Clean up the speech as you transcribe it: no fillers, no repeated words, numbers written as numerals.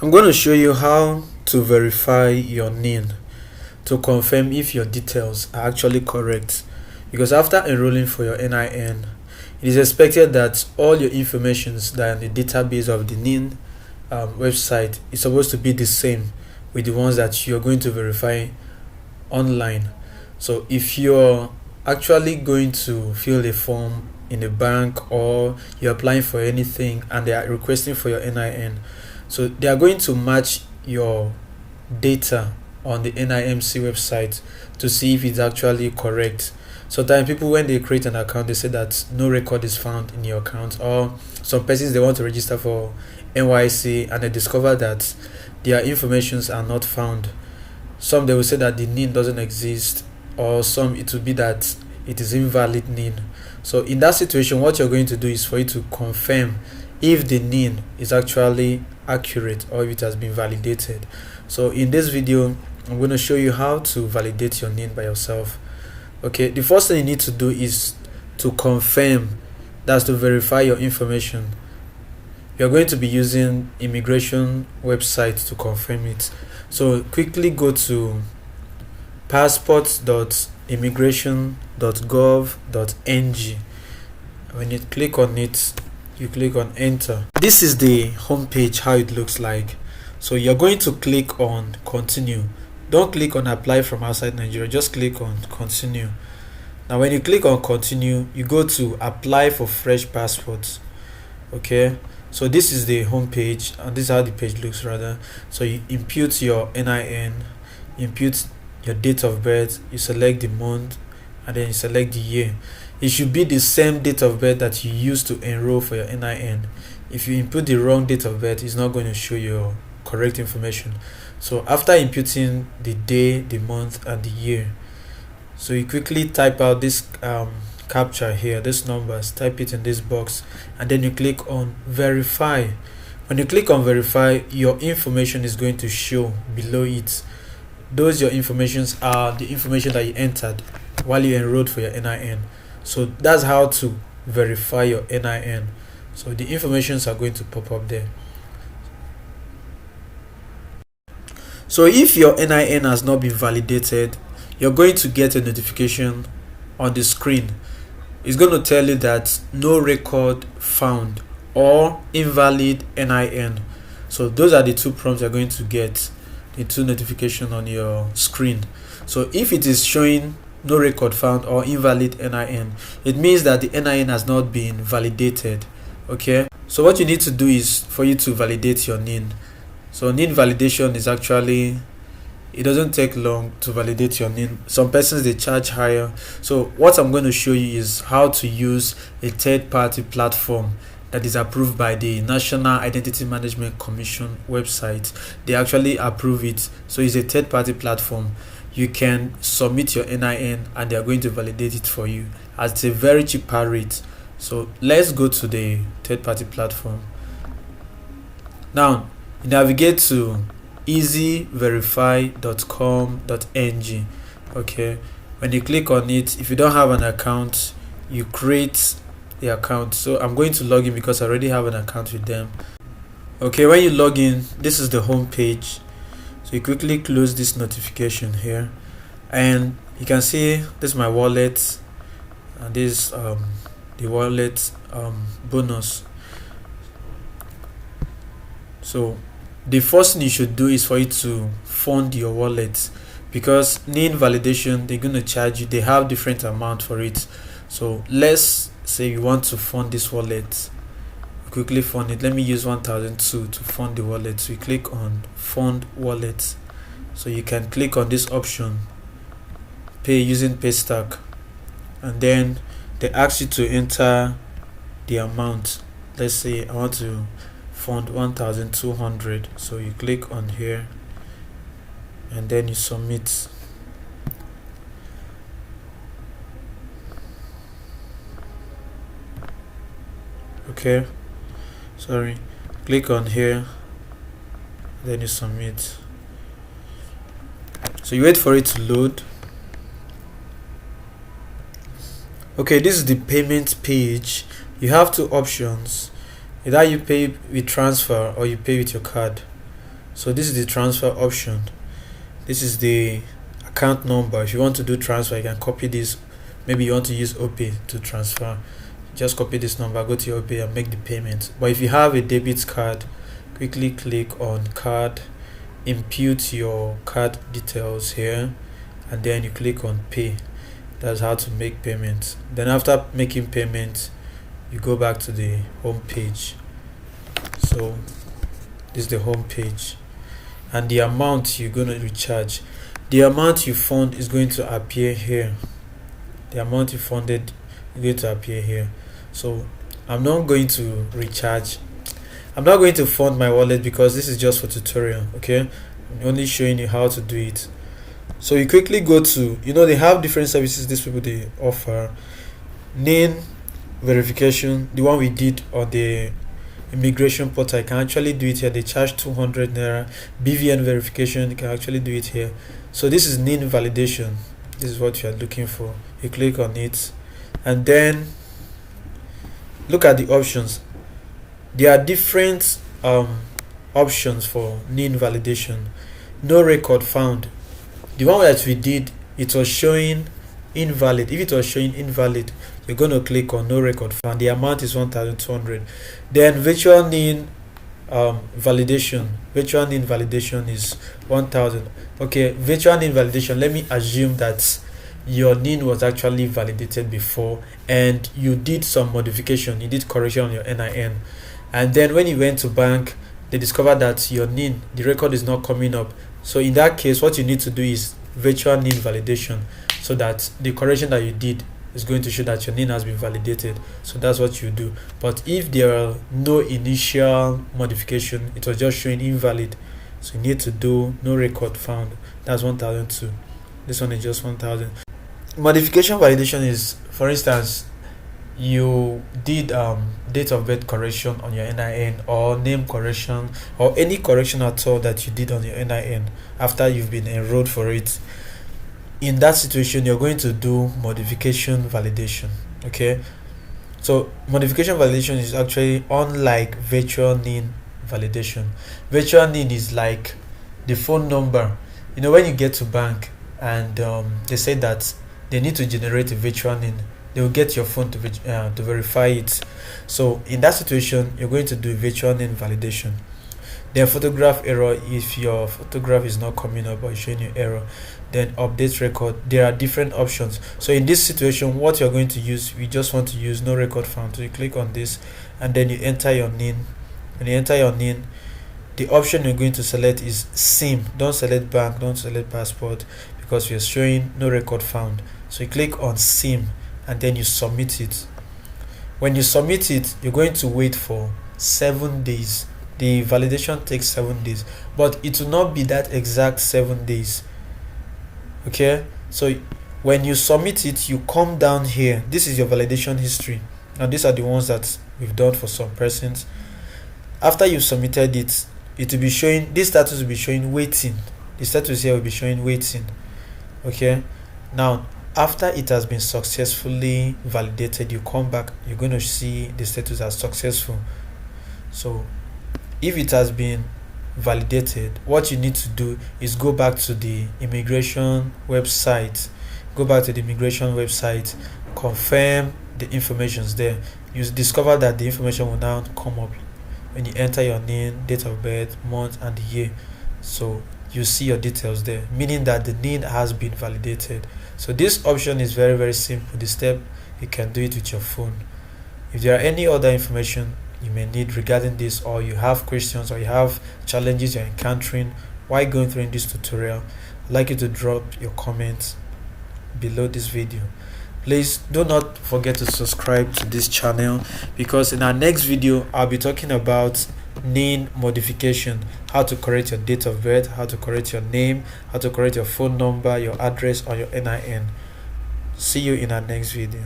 I'm going to show you how to verify your NIN to confirm if your details are actually correct, because after enrolling for your NIN, it is expected that all your informations that are in the database of the NIN website is supposed to be the same with the ones that you're going to verify online. So if you're actually going to fill a form in a bank or you're applying for anything and they are requesting for your NIN, so they are going to match your data on the NIMC website to see if it's actually correct. Sometimes people, when they create an account, they say that no record is found in your account, or some persons, they want to register for NYC and they discover that their informations are not found. Some, they will say that the NIN doesn't exist, or some it will be that it is invalid NIN. So in that situation, what you're going to do is for you to confirm if the NIN is actually accurate or if it has been validated. So in this video, I'm going to show you how to validate your NIN by yourself. Okay, the first thing you need to do is to confirm, that's to verify your information. You're going to be using immigration website to confirm it. So quickly go to passport.immigration.gov.ng. When you click on it, you click on enter. This is the home page, how it looks like. So you're going to click on continue. Don't click on apply from outside Nigeria, just click on continue. Now when you click on continue, you go to apply for fresh passports. Okay, so this is the home page and this is how the page looks rather. So you input your NIN, input your date of birth, you select the month and then you select the year. It should be the same date of birth that you used to enroll for your NIN. If you input the wrong date of birth, it's not going to show your correct information. So after inputting the day, the month and the year, so you quickly type out this captcha here, these numbers, type it in this box and then you click on verify. When you click on verify, your information is going to show below it. Those your informations are the information that you entered while you enrolled for your NIN. So that's how to verify your NIN. So the informations are going to pop up there. So if your NIN has not been validated, you're going to get a notification on the screen. It's going to tell you that no record found or invalid NIN. So those are the two prompts you're going to get, the two notifications on your screen. So if it is showing no record found or invalid NIN, it means that the NIN has not been validated. Okay, so what you need to do is for you to validate your NIN. So NIN validation is actually, it doesn't take long to validate your NIN. Some persons, they charge higher. So what I'm going to show you is how to use a third-party platform that is approved by the National Identity Management Commission website. They actually approve it. So it's a third-party platform. You can submit your NIN and they are going to validate it for you at a very cheap rate. So let's go to the third-party platform. Now navigate to easyverify.com.ng. okay, when you click on it, if you don't have an account, you create the account. So I'm going to log in because I already have an account with them. Okay, when you log in, this is the home page. So you quickly close this notification here and you can see this is my wallet and this the wallet bonus. So the first thing you should do is for you to fund your wallet, because NIN validation, they're going to charge you, they have different amount for it. So let's say you want to fund this wallet, quickly fund it. Let me use 1002 to fund the wallet. So you click on fund wallet. So you can click on this option, pay using Paystack, and then they ask you to enter the amount. Let's say I want to fund 1200. So you click on here and then you submit. Okay, sorry, click on here, then you submit. So you wait for it to load. Okay, this is the payment page. You have two options: either you pay with transfer or you pay with your card. So this is the transfer option. This is the account number. If you want to do transfer, you can copy this. Maybe you want to use OPay to transfer, just copy this number, go to your OPay and make the payment. But if you have a debit card, quickly click on card, input your card details here, and then you click on pay. That's how to make payments. Then after making payments, you go back to the home page. So this is the home page, and the amount you're going to recharge, the amount you fund is going to appear here. The amount you funded is going to appear here. So I'm not going to recharge, I'm not going to fund my wallet because this is just for tutorial. Okay, I'm only showing you how to do it. So you quickly go to, they have different services these people they offer. NIN verification, the one we did on the immigration portal, you can actually do it here. They charge 200 naira. BVN verification, you can actually do it here. So this is NIN validation. This is what you are looking for. You click on it and then look at the options. There are different options for NIN validation. No record found. The one that we did, it was showing invalid. If it was showing invalid, you're going to click on no record found. The amount is 1,200. Then virtual NIN validation. Virtual NIN validation is 1,000. Okay, virtual NIN validation. Let me assume that your NIN was actually validated before and you did some modification, you did correction on your NIN, and then when you went to bank, they discovered that your NIN, the record is not coming up. So in that case, what you need to do is virtual NIN validation, so that the correction that you did is going to show that your NIN has been validated. So that's what you do. But if there are no initial modification, it was just showing invalid, so you need to do no record found. That's 1,002. This one is just 1,000. Modification validation is, for instance, you did date of birth correction on your NIN, or name correction, or any correction at all that you did on your NIN after you've been enrolled for it. In that situation, you're going to do modification validation. Okay, so modification validation is actually unlike virtual NIN validation. Virtual NIN is like the phone number. When you get to bank and they say that they need to generate a virtual NIN, they will get your phone to verify it. So in that situation, you're going to do virtual NIN validation. Then photograph error, if your photograph is not coming up or showing you error. Then update record. There are different options. So in this situation, what you're going to use, we just want to use no record found. So you click on this and then you enter your NIN. When you enter your NIN, the option you're going to select is SIM. Don't select bank, don't select passport, because we are showing no record found. So you click on SIM and then you submit it. When you submit it, you're going to wait for 7 days. The validation takes 7 days, but it will not be that exact 7 days. Okay, so when you submit it, you come down here. This is your validation history, and these are the ones that we've done for some persons. After you submitted it, it will be showing, this status will be showing waiting. The status here will be showing waiting. Okay, now after it has been successfully validated, you come back, you're going to see the status as successful. So if it has been validated, what you need to do is go back to the immigration website. Confirm the informations there. You discover that the information will now come up when you enter your name, date of birth, month and the year. So you see your details there, meaning that the NIN has been validated. So this option is very, very simple. The step, you can do it with your phone. If there are any other information you may need regarding this, or you have questions, or you have challenges you're encountering while going through this tutorial, I'd like you to drop your comments below this video. Please do not forget to subscribe to this channel, because in our next video I'll be talking about NIN modification, how to correct your date of birth, how to correct your name, how to correct your phone number, your address, or your NIN. See you in our next video.